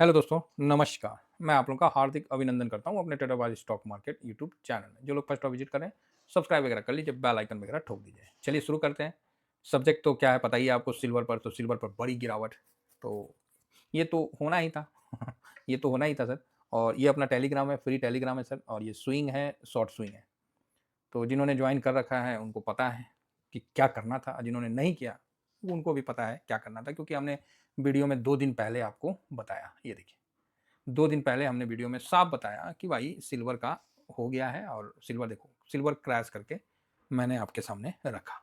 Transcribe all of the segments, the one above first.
Hello दोस्तों, नमस्कार। मैं आप लोगों का हार्दिक अभिनंदन करता हूँ अपने ट्रेडरबाज़ स्टॉक मार्केट यूट्यूब चैनल में। जो लोग फर्स्ट टाइम विज़िट कर रहे हैं, सब्सक्राइब वगैरह कर लीजिए, बेल आइकन वगैरह ठोक दीजिए। चलिए शुरू करते हैं। सब्जेक्ट तो क्या है पता ही है आपको, सिल्वर पर। तो सिल्वर पर बड़ी गिरावट। तो ये तो होना ही था। ये तो होना ही था सर। और ये अपना टेलीग्राम है, फ्री टेलीग्राम है सर, और ये स्विंग है, शॉर्ट स्विंग है। तो जिन्होंने जॉइन कर रखा है उनको पता है कि क्या करना था, जिन्होंने नहीं किया उनको भी पता है क्या करना था, क्योंकि हमने वीडियो में 2 दिन पहले आपको बताया। ये देखिए, 2 दिन पहले हमने वीडियो में साफ बताया कि भाई सिल्वर का हो गया है, और सिल्वर देखो, सिल्वर क्रैश करके मैंने आपके सामने रखा।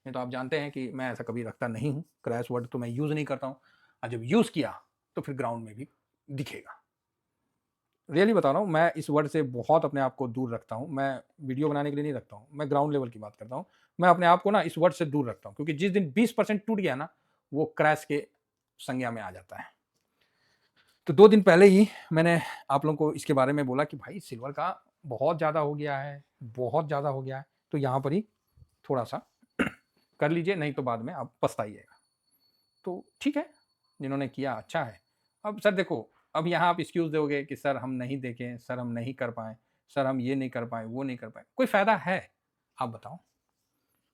नहीं तो आप जानते हैं कि मैं ऐसा कभी रखता नहीं हूँ, क्रैश वर्ड तो मैं यूज़ नहीं करता हूँ, और जब यूज़ किया तो फिर ग्राउंड में भी दिखेगा। रियली बता रहा हूँ, मैं इस वर्ड से बहुत अपने आप को दूर रखता हूँ। मैं वीडियो बनाने के लिए नहीं रखता हूँ, मैं ग्राउंड लेवल की बात करता हूँ। मैं अपने आप को ना इस वर्ड से दूर रखता हूँ, क्योंकि जिस दिन 20% टूट गया ना, वो क्रैश के संज्ञा में आ जाता है। तो 2 दिन पहले ही मैंने आप लोगों को इसके बारे में बोला कि भाई सिल्वर का बहुत ज़्यादा हो गया है, बहुत ज़्यादा हो गया है, तो यहाँ पर ही थोड़ा-सा कर लीजिए, नहीं तो बाद में आप पछताइएगा। तो ठीक है, जिन्होंने किया अच्छा है। अब सर देखो, अब यहाँ आप एक्सक्यूज़ दोगे कि सर हम नहीं देखे, सर हम नहीं कर पाए, सर हम ये नहीं कर पाए, वो नहीं कर पाए। कोई फ़ायदा है? आप बताओ?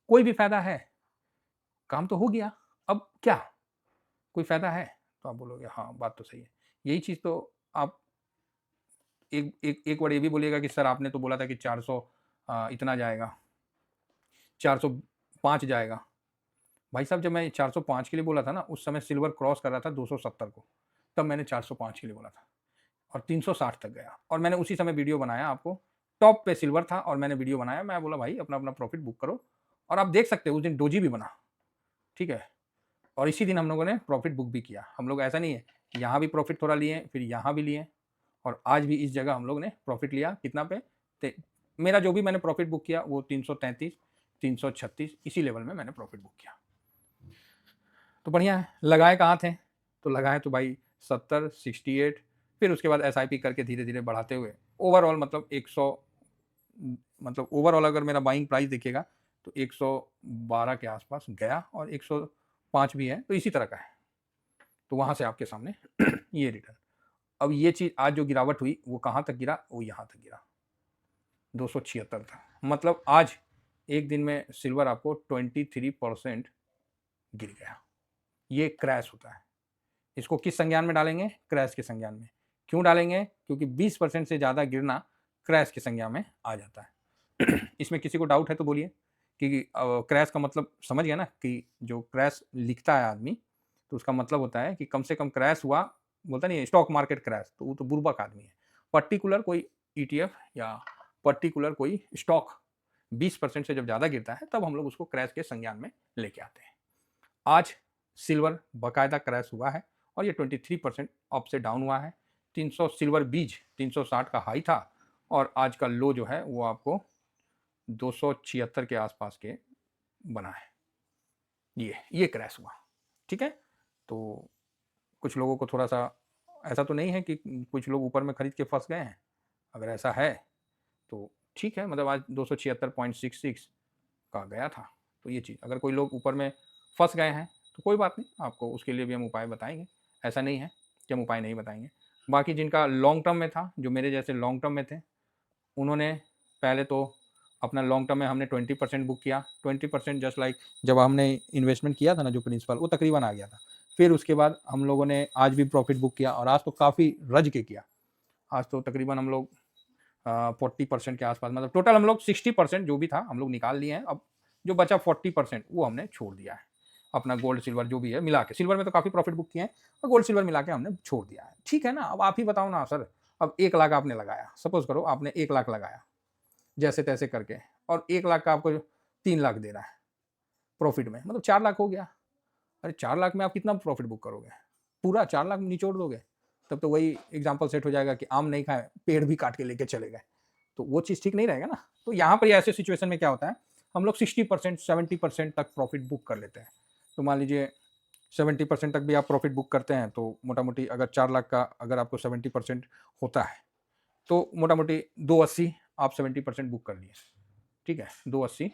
कोई भी फ़ायदा है? काम तो हो गया, अब क्या? कोई फ़ायदा है? तो आप बोलोगे हाँ, बात तो सही है। यही चीज़ तो आप एक एक एक वर्ड ये भी बोलिएगा कि सर आपने तो बोला था कि 400 इतना जाएगा, 405 जाएगा। भाई साहब, जब मैं 405 के लिए बोला था ना, उस समय सिल्वर क्रॉस कर रहा था 270 को, तब मैंने 405 के लिए बोला था, और 360 तक गया, और मैंने उसी समय वीडियो बनाया आपको। टॉप पे सिल्वर था और मैंने वीडियो बनाया, मैं बोला भाई अपना-अपना प्रॉफ़िट बुक करो, और आप देख सकते हो उस दिन डोजी भी बना, ठीक है? और इसी दिन हम लोगों ने प्रॉफ़िट बुक भी किया। हम लोग ऐसा नहीं है, यहाँ भी प्रॉफ़िट थोड़ा लिए, फिर यहाँ भी लिए, और आज भी इस जगह हम लोग ने प्रॉफ़िट लिया कितना पे? ते मेरा जो भी मैंने प्रॉफ़िट बुक किया वो 333, 336 इसी लेवल में मैंने प्रॉफ़िट बुक किया। तो बढ़िया है। लगाए कहाँ थे? तो लगाए तो भाई 70, 68, फिर उसके बाद एसआईपी करके धीरे-धीरे बढ़ाते हुए ओवरऑल मतलब 100, मतलब ओवरऑल अगर मेरा बाइंग प्राइस देखिएगा तो 112 के आस-पास गया, और 105 भी है, तो इसी तरह का है। तो वहाँ से आपके सामने ये रिटर्न। अब ये चीज़ आज जो गिरावट हुई वो कहाँ तक गिरा? वो यहाँ तक गिरा, 276 था। मतलब आज एक दिन में सिल्वर आपको 23% गिर गया। ये क्रैश होता है। इसको किस संज्ञान में डालेंगे? क्रैश के संज्ञान में। क्यों डालेंगे? क्योंकि 20% से ज़्यादा गिरना क्रैश के संज्ञा में आ जाता है। इसमें किसी को डाउट है तो बोलिए कि क्रैश का मतलब समझ गया ना, कि जो क्रैश लिखता है आदमी, तो उसका मतलब होता है कि कम से कम क्रैश हुआ, बोलता नहीं है स्टॉक मार्केट क्रैश, तो वो तो बुर्बक आदमी है। पर्टिकुलर कोई ईटीएफ या पर्टिकुलर कोई स्टॉक 20% से जब ज़्यादा गिरता है, तब हम लोग उसको क्रैश के संज्ञान में लेके आते हैं। आज सिल्वर बाकायदा क्रैश हुआ है, और ये 23% अप से डाउन हुआ है। 300 सिल्वर बीज 360 का हाई था, और आज का लो जो है वो आपको 276 के आसपास के बना है। ये क्रैश हुआ, ठीक है? तो कुछ लोगों को थोड़ा-सा ऐसा तो नहीं है कि कुछ लोग ऊपर में खरीद के फँस गए हैं। अगर ऐसा है तो ठीक है, मतलब आज 276.66 का गया था। तो ये चीज़ अगर कोई लोग ऊपर में फँस गए हैं तो कोई बात नहीं, आपको उसके लिए भी हम उपाय बताएँगे। ऐसा नहीं है कि हम उपाय नहीं बताएँगे। बाकी जिनका लॉन्ग टर्म में था, जो मेरे जैसे लॉन्ग टर्म में थे, उन्होंने पहले तो अपना लॉन्ग टर्म में हमने 20% बुक किया। 20% जस्ट लाइक जब हमने इन्वेस्टमेंट किया था ना, जो प्रिंसिपल वो तकरीबन आ गया था। फिर उसके बाद हम लोगों ने आज भी प्रॉफ़िट बुक किया, और आज तो काफ़ी रज के किया। आज तो तकरीबन हम लोग 40% के आसपास, मतलब टोटल हम लोग 60% जो भी था हम लोग निकाल लिए हैं। अब जो बचा 40% वो हमने छोड़ दिया है। अपना गोल्ड सिल्वर जो भी है मिला के, सिल्वर में तो काफ़ी प्रॉफिट बुक किए हैं, और गोल्ड सिल्वर मिला के हमने छोड़ दिया है। ठीक है ना? अब आप ही बताओ ना सर, अब 1 लाख आपने लगाया, सपोज़ करो आपने 1 लाख लगाया, जैसे-तैसे करके, और 1 लाख का आपको 3 लाख दे रहा है प्रॉफिट में, मतलब 4 लाख हो गया। अरे 4 लाख में आप कितना प्रॉफिट बुक करोगे? पूरा 4 लाख निचोड़ दोगे? तब तो वही एग्ज़ाम्पल सेट हो जाएगा कि आम नहीं खाए, पेड़ भी काट के लेके चले गए। तो वो चीज़ ठीक नहीं रहेगा ना। तो यहाँ पर ऐसे सिचुएशन में क्या होता है, हम लोग 60% 70% तक प्रॉफिट बुक कर लेते हैं। तो मान लीजिए 70% तक भी आप प्रॉफिट बुक करते हैं, तो मोटा-मोटी अगर 4 लाख का अगर आपको 70% होता है, तो मोटा-मोटी 280 आप 70% बुक कर लिए, ठीक है? 280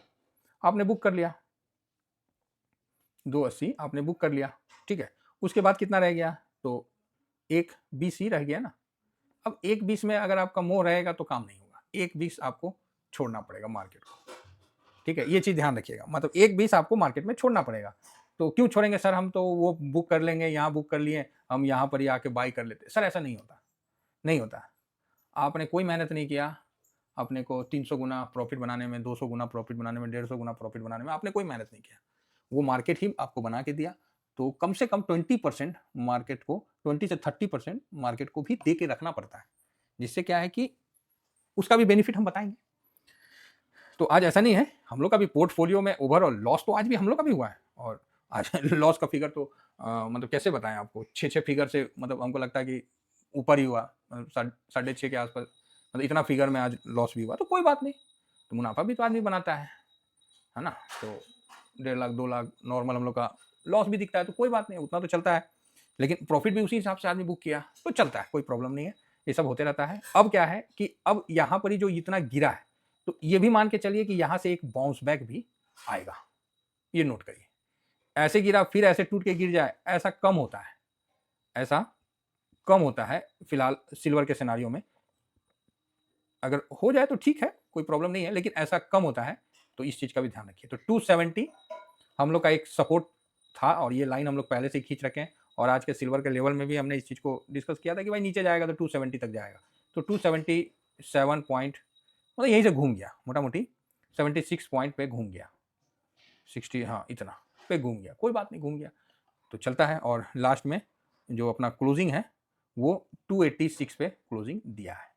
आपने बुक कर लिया, 280 आपने बुक कर लिया, ठीक है? उसके बाद कितना रह गया? तो एक 20 ही रह गया ना। अब एक 20 में अगर आपका मोह रहेगा तो काम नहीं होगा, एक 20 आपको छोड़ना पड़ेगा मार्केट को, ठीक है? ये चीज़ ध्यान रखिएगा, मतलब एक 20 आपको मार्केट में छोड़ना पड़ेगा। तो क्यों छोड़ेंगे सर, हम तो वो बुक कर लेंगे, यहाँ बुक कर लिए, हम यहाँ पर ही आके बाई कर लेते। सर ऐसा नहीं होता, नहीं होता। आपने कोई मेहनत नहीं किया, अपने को 300 गुना प्रॉफिट बनाने में, 200 गुना प्रॉफिट बनाने में, 150 गुना प्रॉफिट बनाने में आपने कोई मेहनत नहीं किया। वो मार्केट ही आपको बना के दिया। तो कम से कम 20% मार्केट को, 20 से 30% मार्केट को भी दे के रखना पड़ता है। जिससे क्या है कि उसका भी बेनिफिट हम बताएँगे। तो आज ऐसा नहीं है, हम लोग का भी पोर्टफोलियो में ओवरऑल लॉस तो आज भी हम लोग का भी हुआ है। और आज लॉस का फिगर तो मतलब कैसे बताएँ आपको, 6-6 फिगर से मतलब हमको लगता है कि ऊपर ही हुआ, मतलब साढ़े 6 के आस-पास, मतलब इतना फिगर में आज लॉस भी हुआ, तो कोई बात नहीं। तो मुनाफ़ा भी तो आदमी बनाता है ना? तो 1.5 लाख 2 लाख नॉर्मल हम लोग का लॉस भी दिखता है, तो कोई बात नहीं, उतना तो चलता है। लेकिन प्रॉफिट भी उसी हिसाब से आदमी बुक किया, तो चलता है, कोई प्रॉब्लम नहीं है। ये सब होते रहता है। अब क्या है कि अब यहाँ पर ही जो इतना गिरा है, तो ये भी मान के चलिए कि यहाँ से एक बाउंस बैक भी आएगा। ये नोट करिए। ऐसे गिरा फिर ऐसे टूट के गिर जाए, ऐसा कम होता है। ऐसा कम होता है फिलहाल सिल्वर के सिनेरियो में। अगर हो जाए तो ठीक है, कोई प्रॉब्लम नहीं है, लेकिन ऐसा कम होता है, तो इस चीज़ का भी ध्यान रखिए। तो 270 हम लोग का एक सपोर्ट था, और ये लाइन हम लोग पहले से ही खींच रखे हैं। और आज के सिल्वर के लेवल में भी हमने इस चीज़ को डिस्कस किया था कि भाई नीचे जाएगा तो 270 तक जाएगा। तो 277 पॉइंट, मतलब यहीं से घूम गया, मोटा-मोटी 76 पॉइंट पे घूम गया। 60, हाँ, इतना पे घूम गया, कोई बात नहीं, घूम गया तो चलता है। और लास्ट में जो अपना क्लोजिंग है वो 286 पे क्लोजिंग दिया है।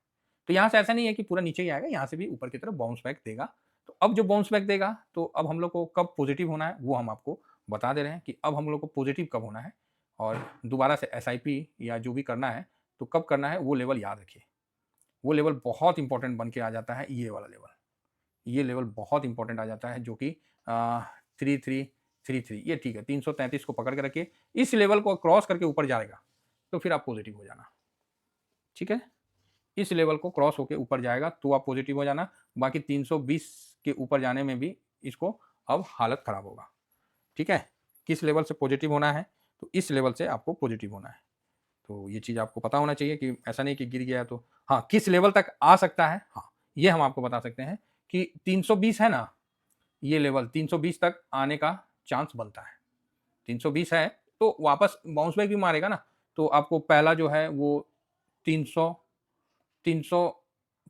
तो यहाँ से ऐसा नहीं है कि पूरा नीचे ही आएगा, यहाँ से भी ऊपर की तरफ बाउंस बैक देगा। तो अब जो बाउंस बैक देगा, तो अब हम लोग को कब पॉजिटिव होना है वो हम आपको बता दे रहे हैं कि अब हम लोग को पॉजिटिव कब होना है, और दोबारा से एसआईपी या जो भी करना है तो कब करना है, वो लेवल याद रखिए। वो लेवल बहुत इंपॉर्टेंट बन के आ जाता है, ये वाला लेवल। ये लेवल बहुत इंपॉर्टेंट आ जाता है, जो कि 3333, ये ठीक है, 333 को पकड़ के रखिए। इस लेवल को क्रॉस करके ऊपर जाएगा तो फिर आप पॉजिटिव हो जाना, ठीक है? इस लेवल को क्रॉस होके ऊपर जाएगा तो आप पॉजिटिव हो जाना। बाकी 320 के ऊपर जाने में भी इसको अब हालत खराब होगा, ठीक है? किस लेवल से पॉजिटिव होना है, तो इस लेवल से आपको पॉजिटिव होना है। तो ये चीज़ आपको पता होना चाहिए कि ऐसा नहीं कि गिर गया तो, हाँ, किस लेवल तक आ सकता है, हाँ, ये हम आपको बता सकते हैं कि 320 है ना, ये लेवल 320 तक आने का चांस बनता है। 320 है तो वापस बाउंस बैक भी मारेगा ना, तो आपको पहला जो है वो 300 300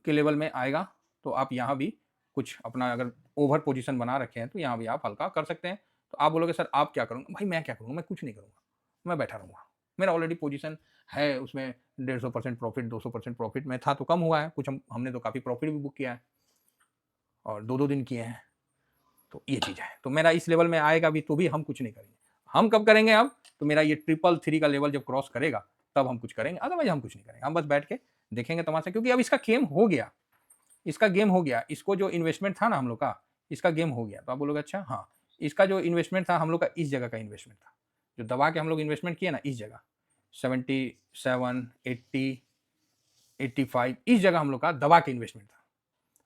के लेवल में आएगा। तो आप यहाँ भी कुछ अपना अगर ओवर पोजीशन बना रखे हैं तो यहाँ भी आप हल्का कर सकते हैं। तो आप बोलोगे सर आप क्या करूँगा? भाई मैं क्या करूँगा? मैं कुछ नहीं करूँगा, मैं बैठा रहूँगा। मेरा ऑलरेडी पोजीशन है उसमें 150% प्रॉफिट, 200% प्रॉफिट में था तो कम हुआ है, कुछ हमने तो काफ़ी प्रॉफिट भी बुक किया है और 2-2 दिन किए हैं। तो ये चीज़ है। तो मेरा इस लेवल में आएगा भी तो भी हम कुछ नहीं करेंगे। हम कब करेंगे अब? तो मेरा ये 333 का लेवल जब क्रॉस करेगा तब हम कुछ करेंगे, अदरवाइज़ हम कुछ नहीं करेंगे। हम बस बैठ के देखेंगे तमाशा, क्योंकि अब इसका गेम हो गया। इसका गेम हो गया। इसको जो इन्वेस्टमेंट था ना हम लोग का, इसका गेम हो गया। तो आप बोलोगे अच्छा हाँ, इसका जो इन्वेस्टमेंट था हम लोग का, इस जगह का इन्वेस्टमेंट था। जो दबा के हम लोग इन्वेस्टमेंट किए ना इस जगह, 77, 80, 85 इस जगह हम लोग का दबा के इन्वेस्टमेंट था।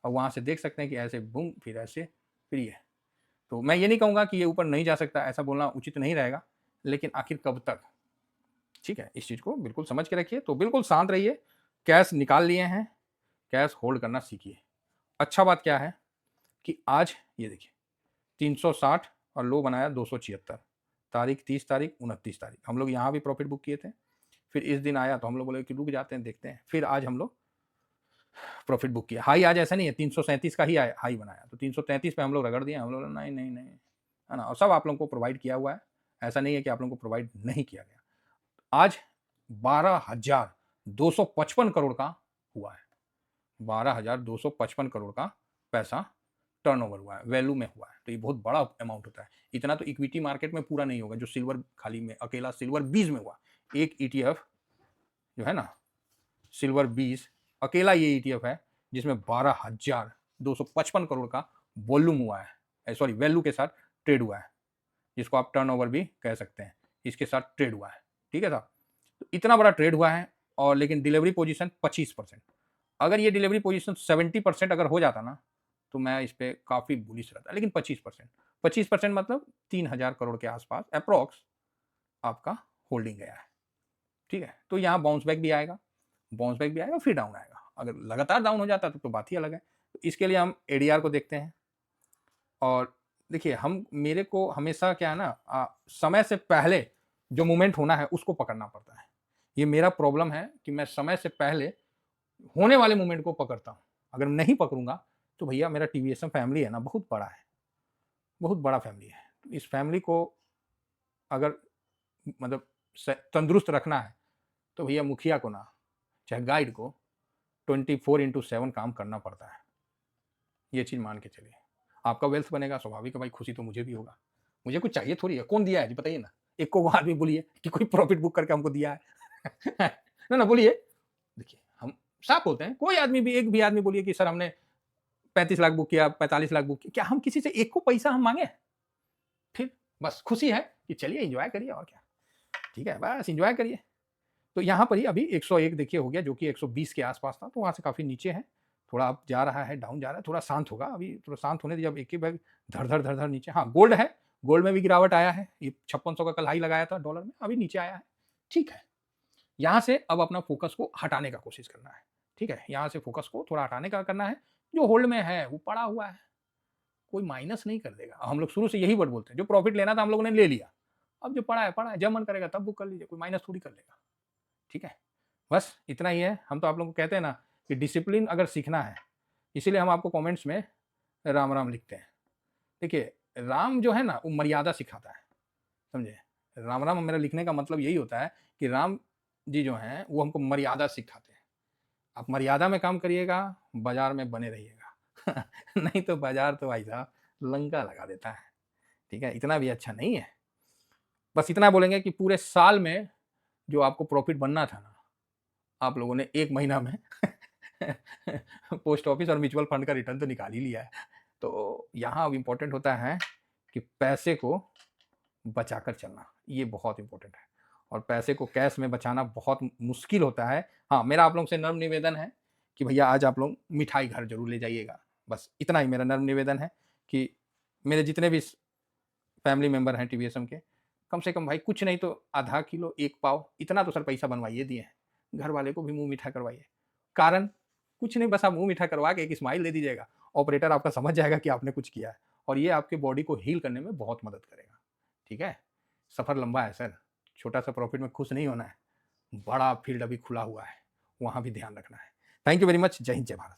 और वहाँ से देख सकते हैं कि ऐसे बूम, फिर ऐसे, फिर ये। तो मैं ये नहीं कहूँगा कि ये ऊपर नहीं जा सकता, ऐसा बोलना उचित नहीं रहेगा, लेकिन आखिर कब तक? ठीक है, इस चीज़ को बिल्कुल समझ के रखिए। तो बिल्कुल शांत रहिए, कैश निकाल लिए हैं, कैश होल्ड करना सीखिए। अच्छा बात क्या है कि आज ये देखिए 360 और लो बनाया 276, तारीख 30 तारीख, 29 तारीख हम लोग यहाँ भी प्रॉफिट बुक किए थे। फिर इस दिन आया तो हम लोग बोले कि रुक जाते हैं, देखते हैं। फिर आज हम लोग प्रॉफिट बुक किया। हाई आज ऐसा नहीं है, 337 का ही हाई बनाया, तो 333 पे हम लोग रगड़ दिए। हम लोग नहीं नहीं नहीं, है ना? और सब आप लोगों को प्रोवाइड किया हुआ है, ऐसा नहीं है कि आप लोगों को प्रोवाइड नहीं किया गया। आज 12,255 करोड़ का हुआ है। 12,255 करोड़ का पैसा टर्नओवर हुआ है, वैल्यू में हुआ है। तो ये बहुत बड़ा अमाउंट होता है। इतना तो इक्विटी मार्केट में पूरा नहीं होगा, जो सिल्वर खाली में अकेला सिल्वर 20 में हुआ। एक ईटीएफ जो है ना, सिल्वर 20, अकेला ये ईटीएफ है जिसमें 12,255 करोड़ का वॉल्यूम हुआ है, सॉरी वैल्यू के साथ ट्रेड हुआ है, जिसको आप टर्नओवर भी कह सकते हैं, इसके साथ ट्रेड हुआ है। ठीक है साहब? तो इतना बड़ा ट्रेड हुआ है, और लेकिन डिलीवरी पोजीशन 25%। अगर ये डिलीवरी पोजीशन 70% अगर हो जाता ना, तो मैं इस पे काफ़ी बुलिश रहता। लेकिन 25% मतलब 3,000 करोड़ के आसपास अप्रॉक्स आपका होल्डिंग गया है। ठीक है? तो यहाँ बाउंस बैक भी आएगा, फिर डाउन आएगा। अगर लगातार डाउन हो जाता है तो बात ही अलग है। तो इसके लिए हम एडीआर को देखते हैं और देखिए हम मेरे को हमेशा क्या है ना समय से पहले जो मूवमेंट होना है उसको पकड़ना पड़ता है। ये मेरा प्रॉब्लम है कि मैं समय से पहले होने वाले मूवमेंट को पकड़ता हूँ। अगर नहीं पकड़ूँगा तो भैया मेरा टीवीएसएम फैमिली है ना बहुत बड़ा है, बहुत बड़ा फैमिली है। तो इस फैमिली को अगर मतलब तंदुरुस्त रखना है तो भैया मुखिया को ना चाहे गाइड को 24/7 काम करना पड़ता है। ये चीज़ मान के चलिए। आपका वेल्थ बनेगा स्वाभाविक है भाई, खुशी तो मुझे भी होगा। मुझे कुछ चाहिए थोड़ी है, कौन दिया है जी बताइए ना? एक को वो आदमी बोलिए कि कोई प्रॉफिट बुक करके हमको दिया है। ना बोलिए। देखिए हम साफ बोलते हैं, कोई आदमी भी एक भी आदमी बोलिए कि सर हमने 35 लाख बुक किया, 45 लाख बुक किया, क्या हम किसी से एक को पैसा हम माँगे? फिर बस खुशी है कि चलिए एन्जॉय करिए और क्या। ठीक है, बस एन्जॉय करिए। तो यहाँ पर ही अभी 101 देखिए हो गया जो कि 120 के आस-पास था, तो वहाँ से काफ़ी नीचे है। थोड़ा अप जा रहा है, डाउन जा रहा है, थोड़ा शांत होगा, अभी थोड़ा शांत होने दीजिए। अब एक ही बार धड़-धड़, धड़-धड़ नीचे हाँ, गोल्ड है, गोल्ड में भी गिरावट आया है। ये 5600 का कल हाई लगाया था डॉलर में, अभी नीचे आया है। ठीक है, यहाँ से अब अपना फ़ोकस को हटाने का कोशिश करना है। ठीक है, यहाँ से फ़ोकस को थोड़ा हटाने का करना है। जो होल्ड में है, वो पड़ा हुआ है, कोई माइनस नहीं कर देगा। हम लोग शुरू से यही वर्ड बोलते हैं, जो प्रॉफिट लेना था हम लोगों ने ले लिया। अब जो पड़ा है, जब मन करेगा तब बुक कर लीजिए, कोई माइनस थोड़ी कर लेगा। ठीक है? बस इतना ही है। हम तो आप लोगों को कहते हैं ना कि डिसिप्लिन अगर सीखना है, इसीलिए हम आपको कमेंट्स में राम राम लिखते हैं। देखिए राम जो है ना वो मर्यादा सिखाता है, समझे? राम राम मेरा लिखने का मतलब यही होता है कि राम जी जो हैं वो हमको मर्यादा सिखाते हैं। आप मर्यादा में काम करिएगा, बाजार में बने रहिएगा। नहीं तो बाजार तो भाई साहब लंका लगा देता है। ठीक है? इतना भी अच्छा नहीं है। बस इतना बोलेंगे कि पूरे साल में जो आपको प्रॉफिट बनना था ना, आप लोगों ने 1 महीना में पोस्ट ऑफिस और म्यूचुअल फंड का रिटर्न तो निकाल ही लिया है। तो यहाँ अब इम्पोर्टेंट होता है कि पैसे को बचाकर चलना, ये बहुत इम्पोर्टेंट है। और पैसे को कैश में बचाना बहुत मुश्किल होता है। हाँ, मेरा आप लोगों से नम्र निवेदन है कि भैया आज आप लोग मिठाई घर ज़रूर ले जाइएगा। बस इतना ही मेरा नम्र निवेदन है कि मेरे जितने भी फैमिली मेंबर हैं टीवीएसएम के, कम से कम भाई कुछ नहीं तो आधा किलो, 1 पाव इतना तो सर पैसा बनवाइए दिए हैं। घर वाले को भी मुँह मीठा करवाइए। कारण कुछ नहीं, बस आप मुँह मीठा करवा के एक स्माइल दे दीजिएगा, ऑपरेटर आपका समझ जाएगा कि आपने कुछ किया है और ये आपके बॉडी को हील करने में बहुत मदद करेगा। ठीक है? सफ़र लंबा है सर, छोटा-सा प्रॉफिट में खुश नहीं होना है। बड़ा फील्ड अभी खुला हुआ है, वहाँ भी ध्यान रखना है। Thank you very much. जय हिंद, जय भारत।